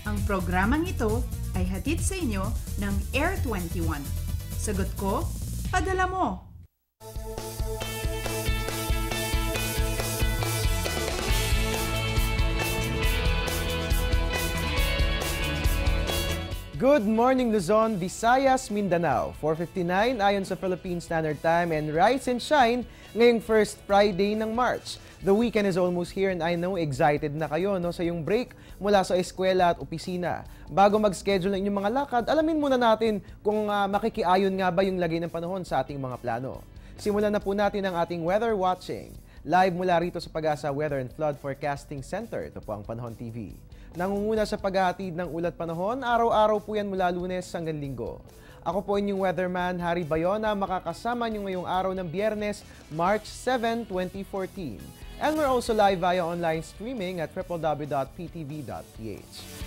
Ang programang ito ay hatid sa inyo ng Air 21. Sagot ko, padala mo! Good morning Luzon, Visayas, Mindanao. 4:59 ayon sa Philippine Standard Time and rise and shine ngayong first Friday ng March. The weekend is almost here and I know excited na kayo sa yung break mula sa eskwela at opisina. Bago mag-schedule ng inyong mga lakad, alamin muna natin kung makikiayon nga ba yung lagay ng panahon sa ating mga plano. Simulan na po natin ang ating weather watching. Live mula rito sa Pag-asa Weather and Flood Forecasting Center. Ito po ang Panahon TV. Nangunguna sa paghahatid ng ulat panahon, araw-araw po yan mula Lunes hanggang Linggo. Ako po inyong weatherman, Harry Bayona, makakasama nyo ngayong araw ng Biyernes, March 7, 2014. And we're also live via online streaming at www.ptv.ph.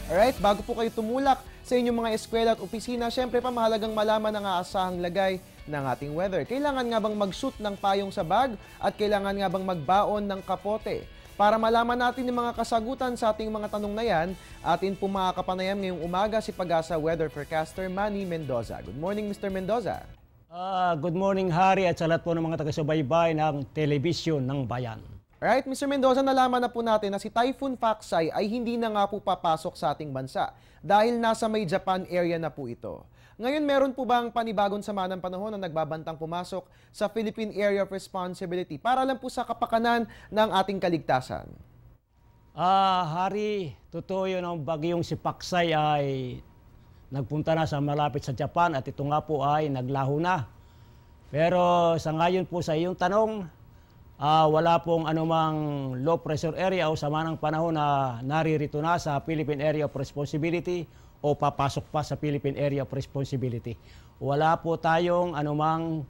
Alright, bago po kayo tumulak sa inyong mga eskwela at opisina, syempre pa mahalagang malaman ang aasahang lagay ng ating weather. Kailangan nga bang mag-shoot ng payong sa bag at kailangan nga bang magbaon ng kapote? Para malaman natin yung mga kasagutan sa ating mga tanong na yan, atin po makakapanayam ngayong umaga si Pag-asa Weather Forecaster Manny Mendoza. Good morning, Mr. Mendoza. Good morning, Harry, at sa lahat po ng mga taga-subaybay ng Telebisyon ng Bayan. Alright, Mr. Mendoza, nalaman na po natin na si Typhoon Faxai ay hindi na nga po papasok sa ating bansa dahil nasa may Japan area na po ito. Ngayon, meron po bang panibagong sama ng panahon na nagbabantang pumasok sa Philippine Area of Responsibility para lang po sa kapakanan ng ating kaligtasan? Harry, totoo yun ang bagyong si Faxai ay nagpunta na sa malapit sa Japan at ito nga po ay naglaho na. Pero sa ngayon po sa iyong tanong, wala pong anumang low pressure area o sama ng panahon na naririto na sa Philippine Area of Responsibility o papasok pa sa Philippine Area of Responsibility. Wala po tayong anumang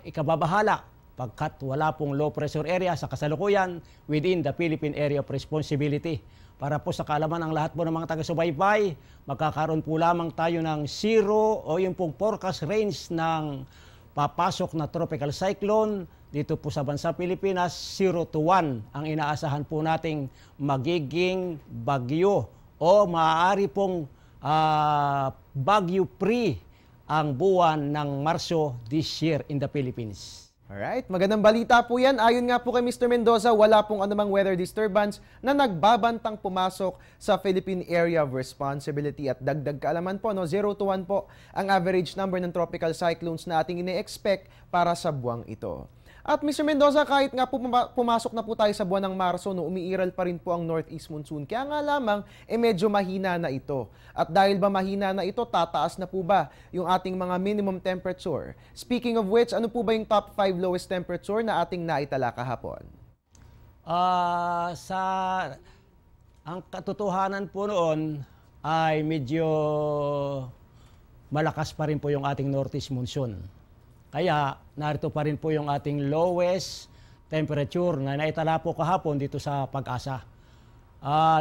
ikababahala pagkat wala pong low pressure area sa kasalukuyan within the Philippine Area of Responsibility. Para po sa kaalaman ng lahat po ng mga taga-subaybay, magkakaroon po lamang tayo ng zero o yung pong forecast range ng papasok na tropical cyclone dito po sa bansang Pilipinas, 0 to 1 ang inaasahan po nating magiging bagyo o maaari pong bagyo-free ang buwan ng Marso this year in the Philippines. Alright, magandang balita po yan. Ayon nga po kay Mr. Mendoza, wala pong anumang weather disturbance na nagbabantang pumasok sa Philippine Area of Responsibility. At dagdag kaalaman po, 0 to 1 po ang average number ng tropical cyclones na ating ine-expect para sa buwang ito. At Mr. Mendoza, kahit nga po pumasok na po tayo sa buwan ng Marso, umiiral pa rin po ang northeast monsoon. Kaya nga lamang, medyo mahina na ito. At dahil ba mahina na ito, tataas na po ba yung ating mga minimum temperature? Speaking of which, ano po ba yung top 5 lowest temperature na ating naitala kahapon? Ang katotohanan po noon ay medyo malakas pa rin po yung ating northeast monsoon. Kaya narito pa rin po yung ating lowest temperature na naitala po kahapon dito sa Pag-asa.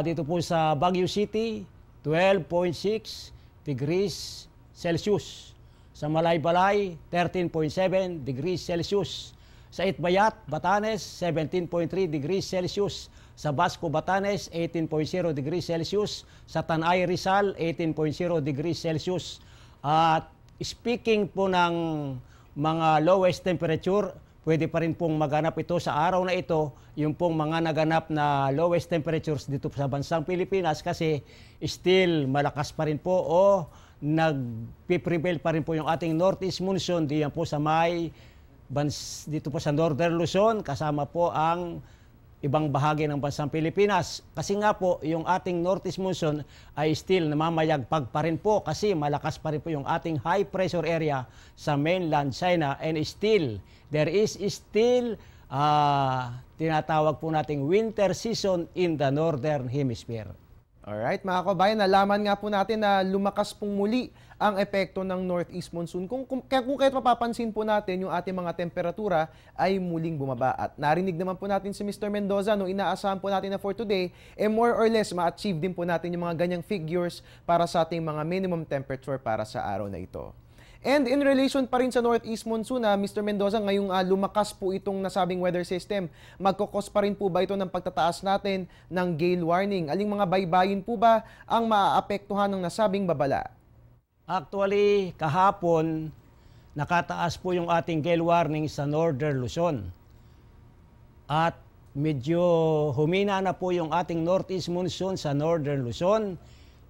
Dito po sa Baguio City, 12.6 degrees Celsius. Sa Malaybalay, 13.7 degrees Celsius. Sa Itbayat, Batanes, 17.3 degrees Celsius. Sa Basco, Batanes, 18.0 degrees Celsius. Sa Tanay, Rizal, 18.0 degrees Celsius. At speaking po ng mga lowest temperature, pwede pa rin pong maganap ito sa araw na ito, yung pong mga naganap na lowest temperatures dito sa bansang Pilipinas kasi still malakas pa rin po o nag-prevail pa rin po yung ating northeast monsoon diyan po sa dito po sa Northern Luzon, kasama po ang ibang bahagi ng bansang Pilipinas. Kasi nga po, yung ating northeast monsoon ay still namamayagpag pa rin po kasi malakas pa rin po yung ating high pressure area sa mainland China and still, there is still tinatawag po nating winter season in the Northern Hemisphere. Alright, mga kabayan, nalaman nga po natin na lumakas pong muli ang epekto ng northeast monsoon. Kung kahit mapapansin po natin, yung ating mga temperatura ay muling bumaba. At narinig naman po natin si Mr. Mendoza, no, inaasahan po natin na for today, more or less ma-achieve din po natin yung mga ganyang figures para sa ating mga minimum temperature para sa araw na ito. And in relation pa rin sa northeast monsoon, Mr. Mendoza, ngayong lumakas po itong nasabing weather system, magkukos pa rin po ba ito ng pagtataas natin ng gale warning? Aling mga baybayin po ba ang maaapektuhan ng nasabing babala? Actually, kahapon, nakataas po yung ating gale warning sa Northern Luzon. At medyo humina na po yung ating northeast monsoon sa Northern Luzon.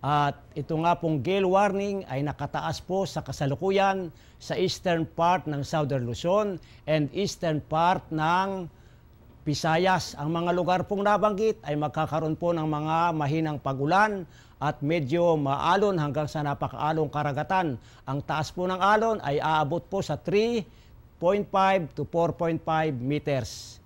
At ito nga pong gale warning ay nakataas po sa kasalukuyan sa eastern part ng Southern Luzon and eastern part ng Visayas. Ang mga lugar pong nabanggit ay magkakaroon po ng mga mahinang pagulan at medyo maalon hanggang sa napakaalong karagatan. Ang taas po ng alon ay aabot po sa 3.5 to 4.5 meters.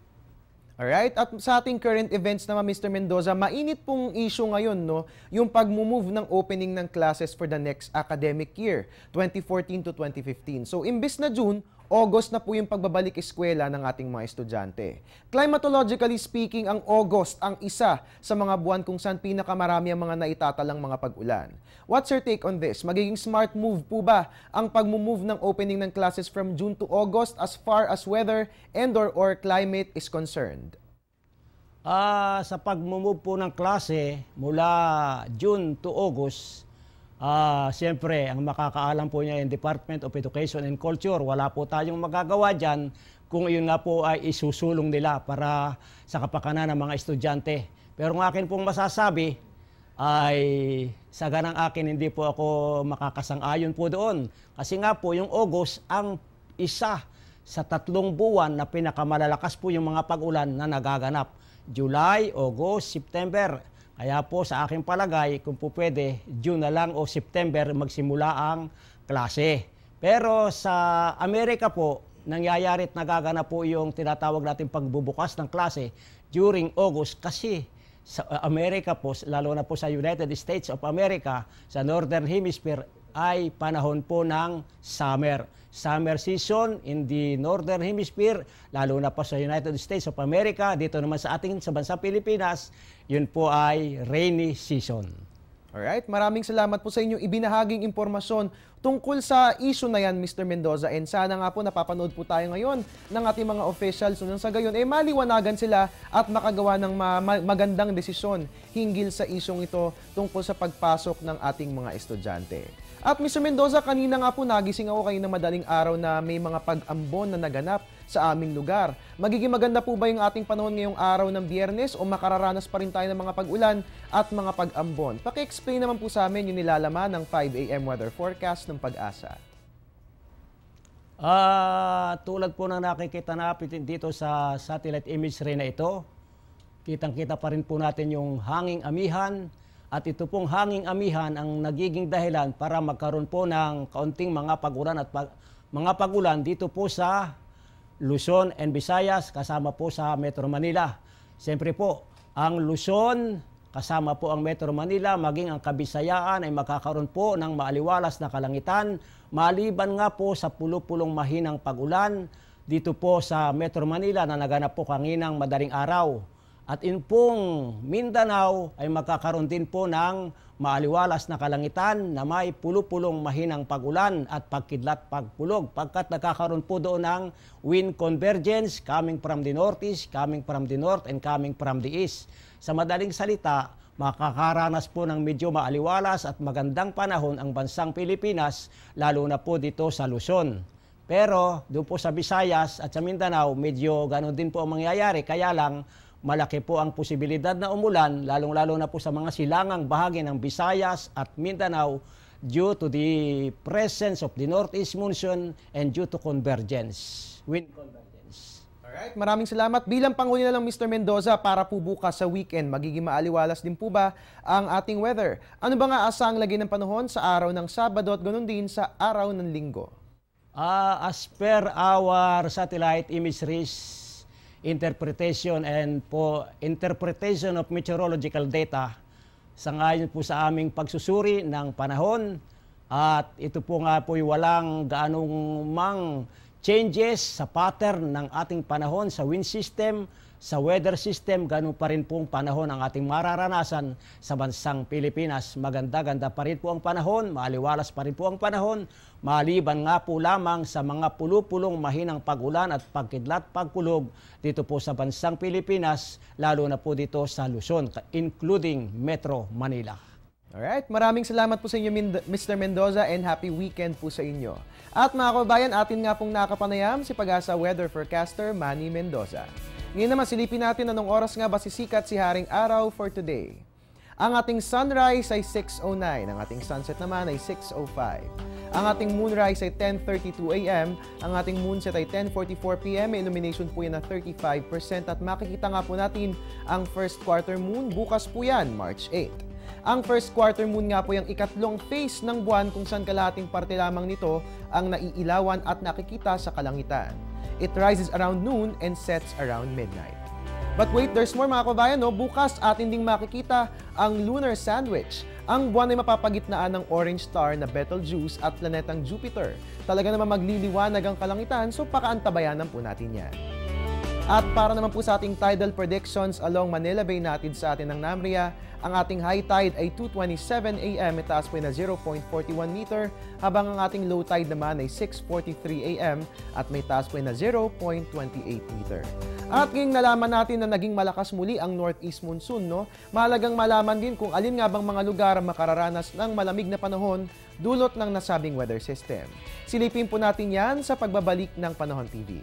Alright, at sa ating current events naman, Mr. Mendoza, mainit pong issue ngayon, no? Yung pag-move ng opening ng classes for the next academic year, 2014 to 2015. So, imbis na June, August na po yung pagbabalik eskwela ng ating mga estudyante. Climatologically speaking, ang August ang isa sa mga buwan kung saan pinakamarami ang mga naitatalang mga pag-ulan. What's your take on this? Magiging smart move po ba ang pag-move ng opening ng classes from June to August as far as weather and/or climate is concerned? Sa pag-move po ng klase mula June to August, siyempre, ang makakaalam po niya yung Department of Education and Culture. Wala po tayong magagawa dyan kung yun nga po ay isusulong nila para sa kapakanan ng mga estudyante. Pero ang akin pong masasabi ay sa ganang akin hindi po ako makakasang-ayon po doon. Kasi nga po yung August ang isa sa 3 buwan na pinakamalalakas po yung mga pag-ulan na nagaganap. July, August, September. Kaya po sa aking palagay, kung po pwede, June na lang o September magsimula ang klase. Pero sa Amerika po, nangyayari at nagaganap po yung tinatawag natin pagbubukas ng klase during August kasi sa Amerika po, lalo na po sa United States of America, sa Northern Hemisphere ay panahon po ng summer. Summer season in the Northern Hemisphere, lalo na po sa United States of America, dito naman sa ating sa bansang Pilipinas, yun po ay rainy season. Alright, maraming salamat po sa inyong ibinahaging impormasyon tungkol sa issue na yan, Mr. Mendoza. And sana nga po napapanood po tayo ngayon ng ating mga officials. Nang sa gayon, maliwanagan sila at makagawa ng magandang desisyon hinggil sa isyong ito tungkol sa pagpasok ng ating mga estudyante. At Mr. Mendoza, kanina nga po nagising ako kayo ng madaling araw na may mga pag-ambon na naganap sa aming lugar. Magiging maganda po ba yung ating panahon ngayong araw ng Biyernes o makararanas pa rin tayo ng mga pag-ulan at mga pag-ambon? Paki-explain naman po sa amin yung nilalaman ng 5 AM weather forecast ng Pag-asa. Tulad po ng nakikita natin dito sa satellite imagery na ito, kitang-kita pa rin po natin yung hanging amihan. At ito pong hanging amihan ang nagiging dahilan para magkaroon po ng kaunting mga pag-ulan at mga pag-ulan dito po sa Luzon and Visayas kasama po sa Metro Manila. Siyempre po, ang Luzon kasama po ang Metro Manila maging ang Kabisayaan ay magkakaroon po ng maaliwalas na kalangitan maliban nga po sa pulupulong mahinang pag-ulan dito po sa Metro Manila na naganap po kaninang madaling araw. At in pong Mindanao ay magkakaroon din po ng maaliwalas na kalangitan na may pulupulong mahinang pag-ulan at pagkidlat pagpulog pagkat nagkakaroon po doon ng wind convergence coming from the northeast, coming from the north, and coming from the east. Sa madaling salita, makakaranas po ng medyo maaliwalas at magandang panahon ang bansang Pilipinas, lalo na po dito sa Luzon. Pero doon po sa Visayas at sa Mindanao, medyo ganoon din po ang mangyayari, kaya lang malaki po ang posibilidad na umulan, lalong-lalo na po sa mga silangang bahagi ng Visayas at Mindanao due to the presence of the northeast monsoon and due to convergence, wind convergence. Alright, maraming salamat. Bilang panghuli na lang, Mr. Mendoza, para po bukas sa weekend, magiging maaliwalas din po ba ang ating weather? Ano ba nga asang lagay ng panahon sa araw ng Sabado at ganoon din sa araw ng Linggo? As per our satellite imageries, interpretation of meteorological data sangayon po sa aming pagsusuri ng panahon at ito po nga po walang gaanong mang changes sa pattern ng ating panahon sa wind system, sa weather system, ganun pa rin pong panahon ang ating mararanasan sa bansang Pilipinas. Maganda-ganda pa rin po ang panahon, maliwalas pa rin po ang panahon, maliban nga po lamang sa mga pulupulong mahinang pag-ulan at pagkidlat pagkulog dito po sa bansang Pilipinas, lalo na po dito sa Luzon, including Metro Manila. Alright, maraming salamat po sa inyo Mr. Mendoza and happy weekend po sa inyo. At mga kababayan, atin nga pong nakapanayam si Pag-asa Weather Forecaster Manny Mendoza. Ngayon naman silipin natin anong oras nga ba sisikat si Haring Araw for today. Ang ating sunrise ay 6:09, ang ating sunset naman ay 6:05. Ang ating moonrise ay 10:32 AM, ang ating moonset ay 10:44 PM, illumination po yan na 35% at makikita nga po natin ang first quarter moon bukas po yan, March 8. Ang first quarter moon nga po yung ikatlong phase ng buwan kung saan kalahating parte lamang nito ang naiilawan at nakikita sa kalangitan. It rises around noon and sets around midnight. But wait, there's more mga kabayan. No? Bukas atin ding makikita ang lunar sandwich. Ang buwan ay mapapagitnaan ng orange star na Betelgeuse at planetang Jupiter. Talaga naman magliliwanag ang kalangitan, so pakaantabayanan po natin yan. At para naman po sa ating tidal predictions along Manila Bay natin sa atin ng NAMRIA, ang ating high tide ay 2:27 AM, itaas po ay na 0.41 meter, habang ang ating low tide naman ay 6:43 AM at may taas po ay na 0.28 meter. At ngayong nalaman natin na naging malakas muli ang northeast monsoon, no? Mahalagang malaman din kung alin nga bang mga lugar ang makararanas ng malamig na panahon dulot ng nasabing weather system. Silipin po natin yan sa pagbabalik ng Panahon TV.